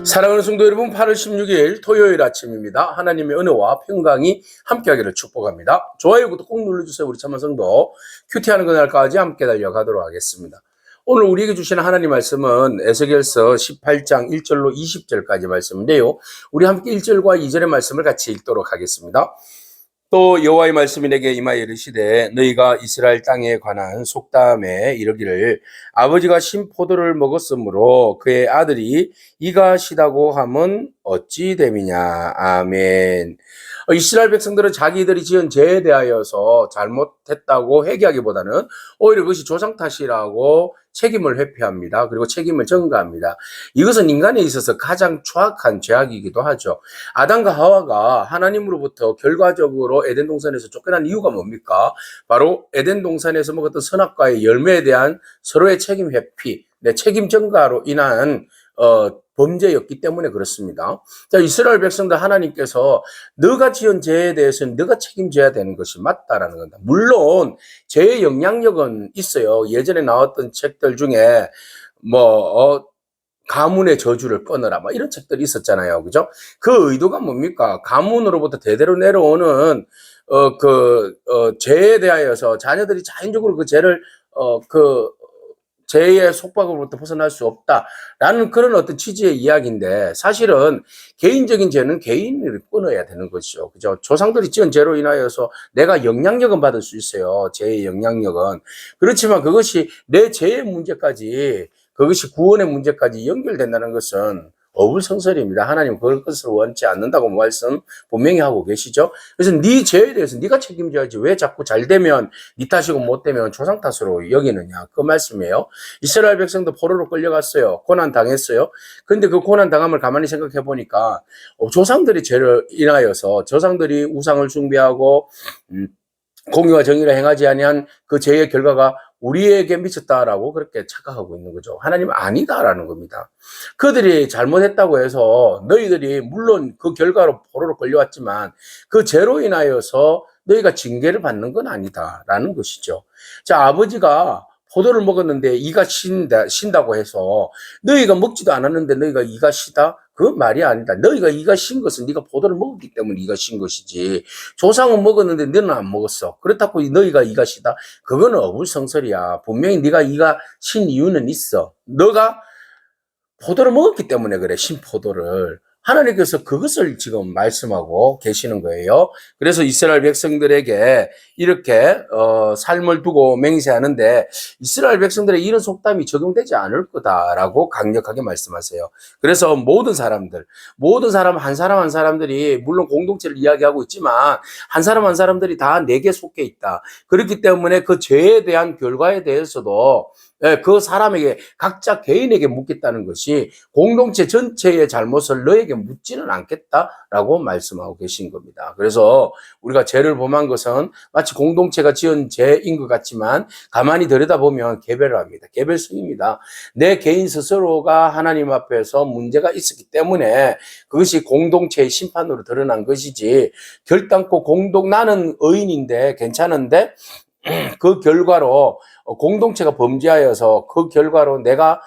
사랑하는 성도 여러분, 8월 16일 토요일 아침입니다. 하나님의 은혜와 평강이 함께하기를 축복합니다. 좋아요, 구독 꼭 눌러주세요. 우리 참만 성도 큐티하는 그날까지 함께 달려가도록 하겠습니다. 오늘 우리에게 주시는 하나님 말씀은 에스겔서 18장 1절로 20절까지 말씀인데요. 우리 함께 1절과 2절의 말씀을 같이 읽도록 하겠습니다. 또 여호와의 말씀이 내게 임하여 이르시되 너희가 이스라엘 땅에 관한 속담에 이르기를 아버지가 신 포도를 먹었으므로 그의 아들이 이가 시다고 함은 어찌 됨이냐. 아멘. 이스라엘 백성들은 자기들이 지은 죄에 대하여서 잘못했다고 회개하기보다는 오히려 그것이 조상 탓이라고 책임을 회피합니다. 그리고 책임을 전가합니다. 이것은 인간에 있어서 가장 추악한 죄악이기도 하죠. 아담과 하와가 하나님으로부터 결과적으로 에덴 동산에서 쫓겨난 이유가 뭡니까? 바로 에덴 동산에서 먹었던 선악과의 열매에 대한 서로의 책임 회피, 책임 전가로 인한 범죄였기 때문에 그렇습니다. 자, 이스라엘 백성들 하나님께서 너가 지은 죄에 대해서는 너가 책임져야 되는 것이 맞다라는 겁니다. 물론 죄의 영향력은 있어요. 예전에 나왔던 책들 중에 가문의 저주를 끊어라 이런 책들이 있었잖아요. 그죠? 그 의도가 뭡니까? 가문으로부터 대대로 내려오는 죄에 대하여서 자녀들이 자연적으로 그 죄를 죄의 속박으로부터 벗어날 수 없다라는 그런 어떤 취지의 이야기인데, 사실은 개인적인 죄는 개인이 끊어야 되는 것이죠. 그죠? 조상들이 지은 죄로 인하여서 내가 영향력은 받을 수 있어요. 죄의 영향력은. 그렇지만 그것이 내 죄의 문제까지, 그것이 구원의 문제까지 연결된다는 것은 어불성설입니다. 하나님 그럴 것을 원치 않는다고 말씀 분명히 하고 계시죠. 그래서 네 죄에 대해서 네가 책임져야지 왜 자꾸 잘 되면 네 탓이고 못 되면 조상 탓으로 여기느냐, 그 말씀이에요. 이스라엘 백성도 포로로 끌려갔어요. 고난 당했어요. 그런데 그 고난 당함을 가만히 생각해 보니까 조상들이 죄를 인하여서, 조상들이 우상을 숭배하고 공의와 정의를 행하지 아니한 그 죄의 결과가 우리에게 미쳤다라고 그렇게 착각하고 있는 거죠. 하나님은 아니다라는 겁니다. 그들이 잘못했다고 해서 너희들이 물론 그 결과로 포로로 끌려왔지만 그 죄로 인하여서 너희가 징계를 받는 건 아니다라는 것이죠. 자, 아버지가 포도를 먹었는데 이가 신다고 해서 너희가 먹지도 않았는데 너희가 이가 시다? 그건 말이 아니다. 너희가 이가 신 것은 네가 포도를 먹었기 때문에 이가 신 것이지, 조상은 먹었는데 너는 안 먹었어. 그렇다고 너희가 이가 시다? 그거는 어불성설이야. 분명히 네가 이가 신 이유는 있어. 너가 포도를 먹었기 때문에 그래, 신포도를. 하나님께서 그것을 지금 말씀하고 계시는 거예요. 그래서 이스라엘 백성들에게 이렇게 삶을 두고 맹세하는데, 이스라엘 백성들의 이런 속담이 적용되지 않을 거다라고 강력하게 말씀하세요. 그래서 모든 사람 한 사람 한 사람들이 물론 공동체를 이야기하고 있지만 한 사람 한 사람들이 다 내게 속해 있다. 그렇기 때문에 그 죄에 대한 결과에 대해서도 그 사람에게, 각자 개인에게 묻겠다는 것이 공동체 전체의 잘못을 너에게 묻지는 않겠다라고 말씀하고 계신 겁니다. 그래서 우리가 죄를 범한 것은 마치 공동체가 지은 죄인 것 같지만 가만히 들여다보면 개별합니다. 개별성입니다. 내 개인 스스로가 하나님 앞에서 문제가 있었기 때문에 그것이 공동체의 심판으로 드러난 것이지, 결단코 나는 의인인데 괜찮은데 그 결과로 공동체가 범죄하여서 그 결과로 내가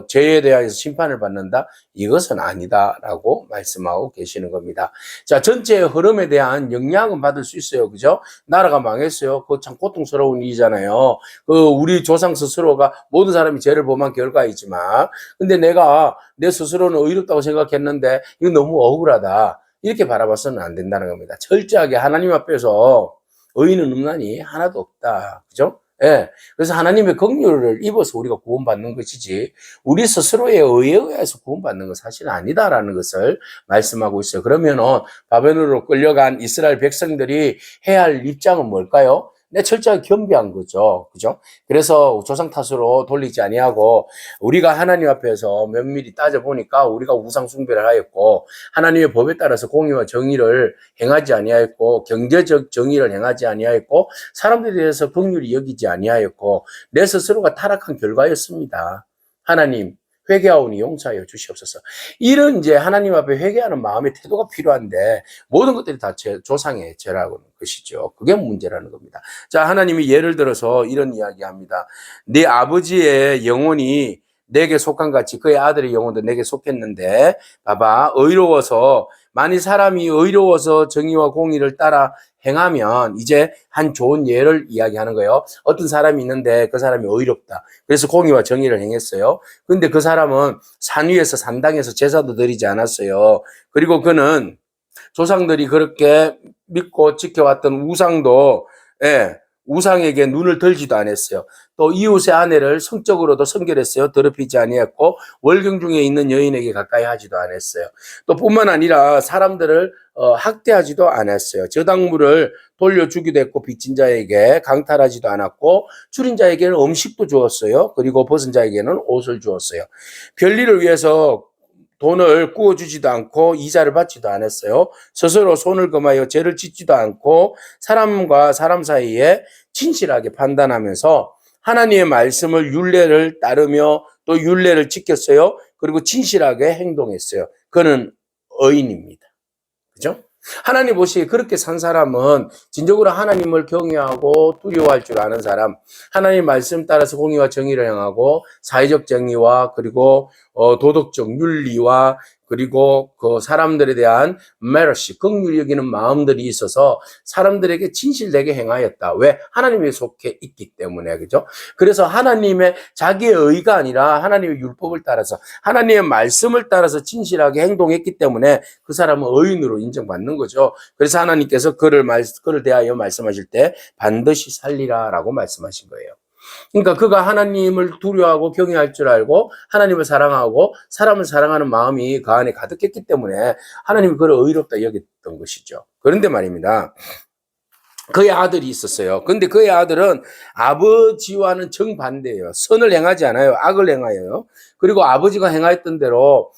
죄에 대하여서 심판을 받는다? 이것은 아니다라고 말씀하고 계시는 겁니다. 자, 전체의 흐름에 대한 영향은 받을 수 있어요. 그죠? 나라가 망했어요. 그거 참 고통스러운 일이잖아요. 우리 조상 스스로가, 모든 사람이 죄를 범한 결과이지만, 근데 내가 내 스스로는 의롭다고 생각했는데 이거 너무 억울하다, 이렇게 바라봐서는 안 된다는 겁니다. 철저하게 하나님 앞에서 의인은 없나니 하나도 없다. 그죠? 예. 그래서 하나님의 긍휼을 입어서 우리가 구원받는 것이지, 우리 스스로의 의에 의해서 구원받는 건 사실은 아니다라는 것을 말씀하고 있어요. 그러면은 바벨론으로 끌려간 이스라엘 백성들이 해야 할 입장은 뭘까요? 철저하게 겸비한 거죠. 그죠? 그래서 조상 탓으로 돌리지 아니하고, 우리가 하나님 앞에서 면밀히 따져보니까 우리가 우상 숭배를 하였고, 하나님의 법에 따라서 공의와 정의를 행하지 아니하였고, 경제적 정의를 행하지 아니하였고, 사람들에 대해서 긍휼히 여기지 아니하였고, 내 스스로가 타락한 결과였습니다. 하나님, 회개하오니 용서하여 주시옵소서. 이런 이제 하나님 앞에 회개하는 마음의 태도가 필요한데, 모든 것들이 다 조상의 죄라는 것이죠. 그게 문제라는 겁니다. 자, 하나님이 예를 들어서 이런 이야기 합니다. 네 아버지의 영혼이 내게 속한 같이 그의 아들의 영혼도 내게 속했는데 봐봐 의로워서 만일 사람이 의로워서 정의와 공의를 따라 행하면 이제 한 좋은 예를 이야기하는 거예요. 어떤 사람이 있는데 그 사람이 의롭다. 그래서 공의와 정의를 행했어요. 근데 그 사람은 산 위에서 산당에서 제사도 드리지 않았어요. 그리고 그는 조상들이 그렇게 믿고 지켜왔던 우상도 예, 우상에게 눈을 들지도 않았어요. 또 이웃의 아내를 성적으로도 성결했어요. 더럽히지 아니했고 월경 중에 있는 여인에게 가까이 하지도 않았어요. 또 뿐만 아니라 사람들을 학대하지도 않았어요. 저당물을 돌려주기도 했고 빚진 자에게 강탈하지도 않았고 줄인 자에게는 음식도 주었어요. 그리고 벗은 자에게는 옷을 주었어요. 별일을 위해서 돈을 구워주지도 않고 이자를 받지도 않았어요. 스스로 손을 금하여 죄를 짓지도 않고 사람과 사람 사이에 진실하게 판단하면서 하나님의 말씀을 율례를 따르며 또 율례를 지켰어요. 그리고 진실하게 행동했어요. 그는 의인입니다. 그죠? 하나님 보시기에 그렇게 산 사람은 진정으로 하나님을 경외하고 두려워할 줄 아는 사람, 하나님 말씀 따라서 공의와 정의를 행하고 사회적 정의와 그리고 도덕적 윤리와 그리고 그 사람들에 대한 메르시, 긍휼히 여기는 마음들이 있어서 사람들에게 진실되게 행하였다. 왜? 하나님에 속해 있기 때문에. 그죠? 그래서 하나님의 자기의 의가 아니라 하나님의 율법을 따라서 하나님의 말씀을 따라서 진실하게 행동했기 때문에 그 사람은 의인으로 인정받는 거죠. 그래서 하나님께서 그를 대하여 말씀하실 때 반드시 살리라라고 말씀하신 거예요. 그러니까 그가 하나님을 두려워하고 경외할 줄 알고 하나님을 사랑하고 사람을 사랑하는 마음이 그 안에 가득했기 때문에 하나님이 그를 의롭다 여겼던 것이죠. 그런데 말입니다. 그의 아들이 있었어요. 근데 그의 아들은 아버지와는 정반대예요. 선을 행하지 않아요. 악을 행하여요. 그리고 아버지가 행하였던 대로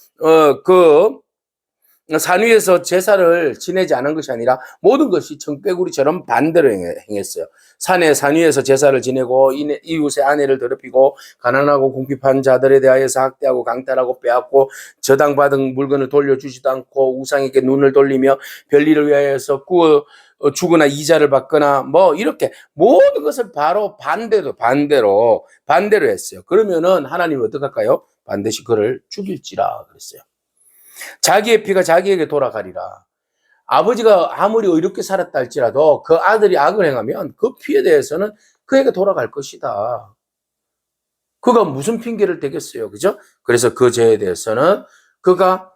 산 위에서 제사를 지내지 않은 것이 아니라 모든 것이 청개구리처럼 반대로 행했어요. 산 위에서 제사를 지내고 이웃의 아내를 더럽히고 가난하고 궁핍한 자들에 대하여서 학대하고 강탈하고 빼앗고 저당받은 물건을 돌려주지도 않고 우상에게 눈을 돌리며 별일을 위하여서 주거나 이자를 받거나 뭐 이렇게 모든 것을 바로 반대로 했어요. 그러면은 하나님이 어떡할까요? 반드시 그를 죽일지라 그랬어요. 자기의 피가 자기에게 돌아가리라. 아버지가 아무리 의롭게 살았다 할지라도 그 아들이 악을 행하면 그 피에 대해서는 그에게 돌아갈 것이다. 그가 무슨 핑계를 대겠어요. 그죠? 그래서 그 죄에 대해서는 그가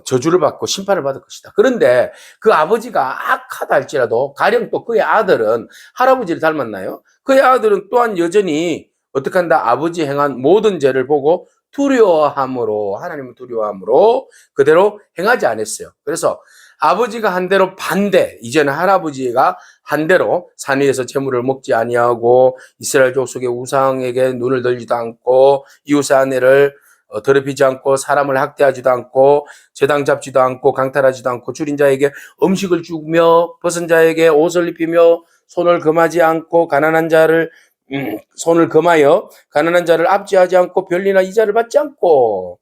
저주를 받고 심판을 받을 것이다. 그런데 그 아버지가 악하다 할지라도 가령 또 그의 아들은 할아버지를 닮았나요? 그의 아들은 또한 여전히 어떻게 한다? 아버지 행한 모든 죄를 보고 하나님을 두려워함으로 그대로 행하지 않았어요. 그래서 아버지가 한 대로 반대, 이제는 할아버지가 한 대로 산 위에서 재물을 먹지 아니하고 이스라엘 족속의 우상에게 눈을 들지도 않고 이웃의 아내를 더럽히지 않고 사람을 학대하지도 않고 제당 잡지도 않고 강탈하지도 않고 줄인 자에게 음식을 주며 벗은 자에게 옷을 입히며 손을 금하지 않고 가난한 자를 손을 금하여 가난한 자를 압제하지 않고 별리나 이자를 받지 않고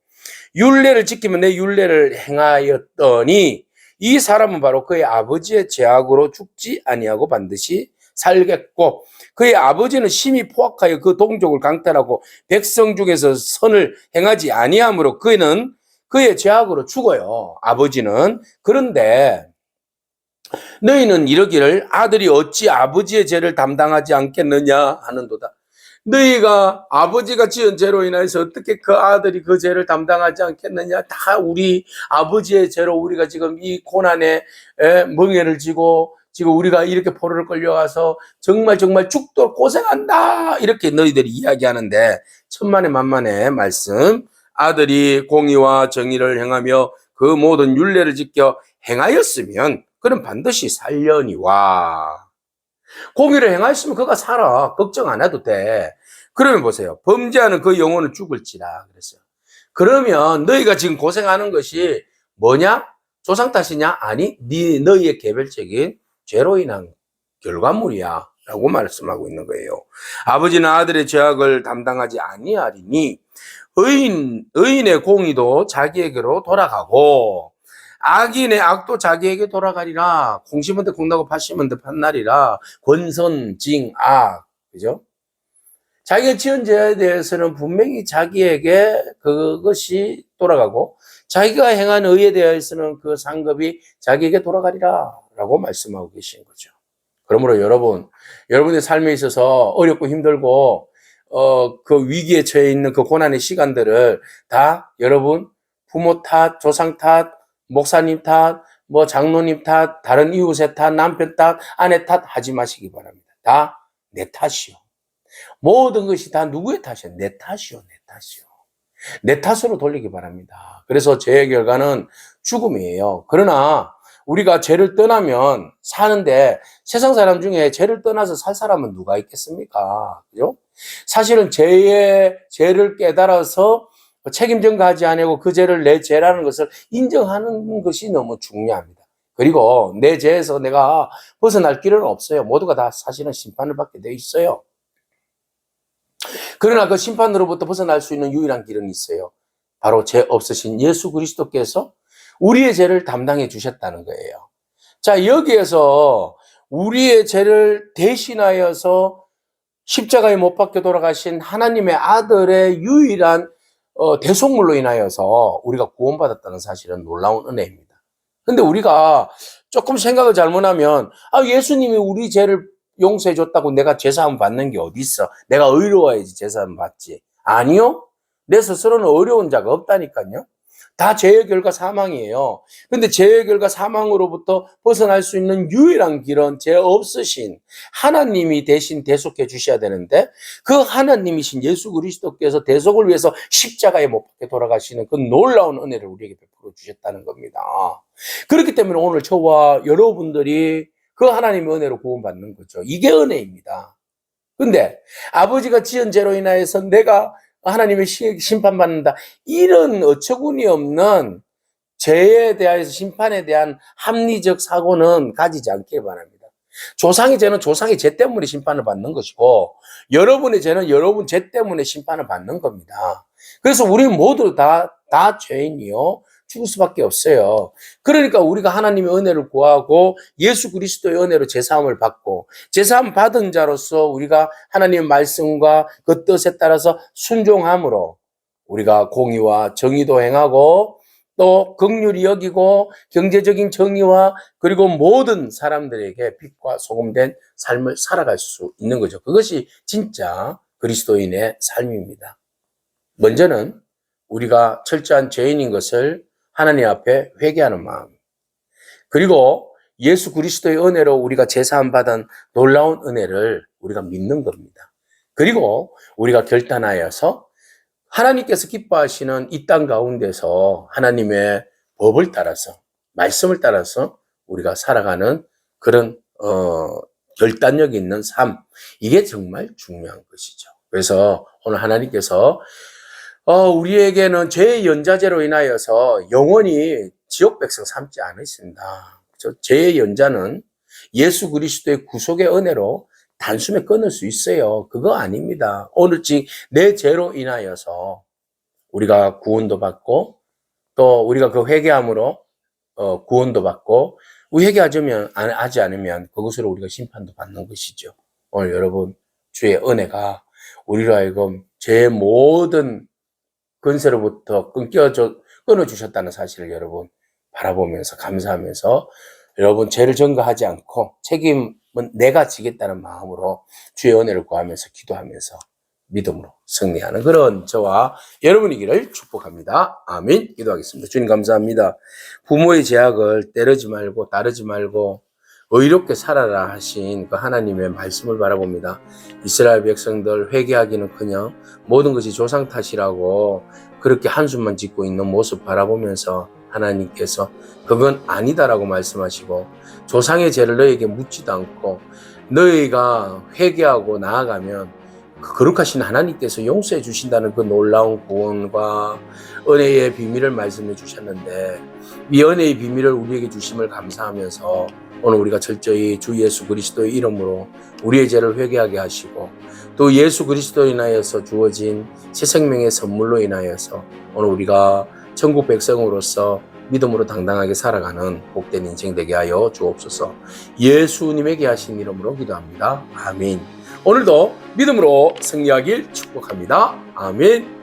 율례를 지키면 내 율례를 행하였더니 이 사람은 바로 그의 아버지의 죄악으로 죽지 아니하고 반드시 살겠고 그의 아버지는 심히 포악하여 그 동족을 강탈하고 백성 중에서 선을 행하지 아니하므로 그는 그의 죄악으로 죽어요. 아버지는. 그런데 너희는 이러기를 아들이 어찌 아버지의 죄를 담당하지 않겠느냐 하는도다. 너희가 아버지가 지은 죄로 인해서 어떻게 그 아들이 그 죄를 담당하지 않겠느냐. 다 우리 아버지의 죄로 우리가 지금 이 고난에 멍에를 지고 지금 우리가 이렇게 포로를 끌려와서 정말 죽도록 고생한다. 이렇게 너희들이 이야기하는데 천만에 만만의 말씀. 아들이 공의와 정의를 행하며 그 모든 율례를 지켜 행하였으면 그는 반드시 살려니와. 공의를 행하였으면 그가 살아. 걱정 안 해도 돼. 그러면 보세요. 범죄하는 그 영혼은 죽을지라 그랬어요. 그러면 너희가 지금 고생하는 것이 뭐냐? 조상 탓이냐? 아니, 너희의 개별적인 죄로 인한 결과물이야 라고 말씀하고 있는 거예요. 아버지는 아들의 죄악을 담당하지 아니하리니 의인의 공의도 자기에게로 돌아가고 악인의 악도 자기에게 돌아가리라. 공 심은 데 공 나고 팥 심은 데 팥 나리라. 권선징악. 그죠? 자기가 지은 죄에 대해서는 분명히 자기에게 그것이 돌아가고 자기가 행한 의에 대해서는 그 상급이 자기에게 돌아가리라 라고 말씀하고 계신 거죠. 그러므로 여러분의 삶에 있어서 어렵고 힘들고 그 위기에 처해 있는 그 고난의 시간들을 다 여러분 부모 탓, 조상 탓, 목사님 탓, 뭐 장로님 탓, 다른 이웃의 탓, 남편 탓, 아내 탓 하지 마시기 바랍니다. 다 내 탓이요. 모든 것이 다 누구의 탓이요? 내 탓이요. 내 탓이요. 내 탓으로 돌리기 바랍니다. 그래서 죄의 결과는 죽음이에요. 그러나 우리가 죄를 떠나면 사는데 세상 사람 중에 죄를 떠나서 살 사람은 누가 있겠습니까? 그죠? 사실은 죄를 깨달아서 책임 전가하지 않고 그 죄를 내 죄라는 것을 인정하는 것이 너무 중요합니다. 그리고 내 죄에서 내가 벗어날 길은 없어요. 모두가 다 사실은 심판을 받게 돼 있어요. 그러나 그 심판으로부터 벗어날 수 있는 유일한 길은 있어요. 바로 죄 없으신 예수 그리스도께서 우리의 죄를 담당해 주셨다는 거예요. 자, 여기에서 우리의 죄를 대신하여서 십자가에 못 박혀 돌아가신 하나님의 아들의 유일한 대속물로 인하여서 우리가 구원받았다는 사실은 놀라운 은혜입니다. 근데 우리가 조금 생각을 잘못하면 예수님이 우리 죄를 용서해 줬다고 내가 제사함 받는 게 어디 있어? 내가 의로워야지 제사함 받지. 아니요. 내 스스로는 어려운 자가 없다니까요. 다 죄의 결과 사망이에요. 근데 죄의 결과 사망으로부터 벗어날 수 있는 유일한 길은 죄 없으신 하나님이 대신 대속해 주셔야 되는데 그 하나님이신 예수 그리스도께서 대속을 위해서 십자가에 못 박혀 돌아가시는 그 놀라운 은혜를 우리에게 베풀어 주셨다는 겁니다. 그렇기 때문에 오늘 저와 여러분들이 그 하나님의 은혜로 구원받는 거죠. 이게 은혜입니다. 근데 아버지가 지은 죄로 인하여서 내가 하나님의 심판받는다. 이런 어처구니 없는 죄에 대해서 심판에 대한 합리적 사고는 가지지 않길 바랍니다. 조상의 죄는 조상의 죄 때문에 심판을 받는 것이고 여러분의 죄는 여러분 죄 때문에 심판을 받는 겁니다. 그래서 우리 모두 다 죄인이요. 죽을 수밖에 없어요. 그러니까 우리가 하나님의 은혜를 구하고 예수 그리스도의 은혜로 제사함을 받고 제사함 받은 자로서 우리가 하나님의 말씀과 그 뜻에 따라서 순종함으로 우리가 공의와 정의도 행하고 또 긍휼히 여기고 경제적인 정의와 그리고 모든 사람들에게 빛과 소금된 삶을 살아갈 수 있는 거죠. 그것이 진짜 그리스도인의 삶입니다. 먼저는 우리가 철저한 죄인인 것을 하나님 앞에 회개하는 마음. 그리고 예수 그리스도의 은혜로 우리가 제사함 받은 놀라운 은혜를 우리가 믿는 겁니다. 그리고 우리가 결단하여서 하나님께서 기뻐하시는 이 땅 가운데서 하나님의 법을 따라서 말씀을 따라서 우리가 살아가는 그런 결단력 있는 삶. 이게 정말 중요한 것이죠. 그래서 오늘 하나님께서 우리에게는 죄의 연자제로 인하여서 영원히 지옥 백성 삼지 않으신다. 죄의 연자는 예수 그리스도의 구속의 은혜로 단숨에 끊을 수 있어요. 그거 아닙니다. 오늘쯤 내 죄로 인하여서 우리가 구원도 받고 또 우리가 그 회개함으로 구원도 받고 하지 않으면 그것으로 우리가 심판도 받는 것이죠. 오늘 여러분 주의 은혜가 우리로 하여금 죄의 모든 근세로부터 끊어주셨다는 사실을 여러분 바라보면서 감사하면서 여러분 죄를 전가하지 않고 책임은 내가 지겠다는 마음으로 주의 은혜를 구하면서 기도하면서 믿음으로 승리하는 그런 저와 여러분이기를 축복합니다. 아멘. 기도하겠습니다. 주님 감사합니다. 부모의 제약을 따르지 말고 의롭게 살아라 하신 그 하나님의 말씀을 바라봅니다. 이스라엘 백성들 회개하기는커녕 모든 것이 조상 탓이라고 그렇게 한숨만 짓고 있는 모습 바라보면서 하나님께서 그건 아니다라고 말씀하시고 조상의 죄를 너에게 묻지도 않고 너희가 회개하고 나아가면 그 거룩하신 하나님께서 용서해 주신다는 그 놀라운 구원과 은혜의 비밀을 말씀해 주셨는데 이 은혜의 비밀을 우리에게 주심을 감사하면서 오늘 우리가 철저히 주 예수 그리스도의 이름으로 우리의 죄를 회개하게 하시고 또 예수 그리스도로 인하여서 주어진 새 생명의 선물로 인하여서 오늘 우리가 천국 백성으로서 믿음으로 당당하게 살아가는 복된 인생 되게 하여 주옵소서. 예수님에게 하신 이름으로 기도합니다. 아멘. 오늘도 믿음으로 승리하길 축복합니다. 아멘.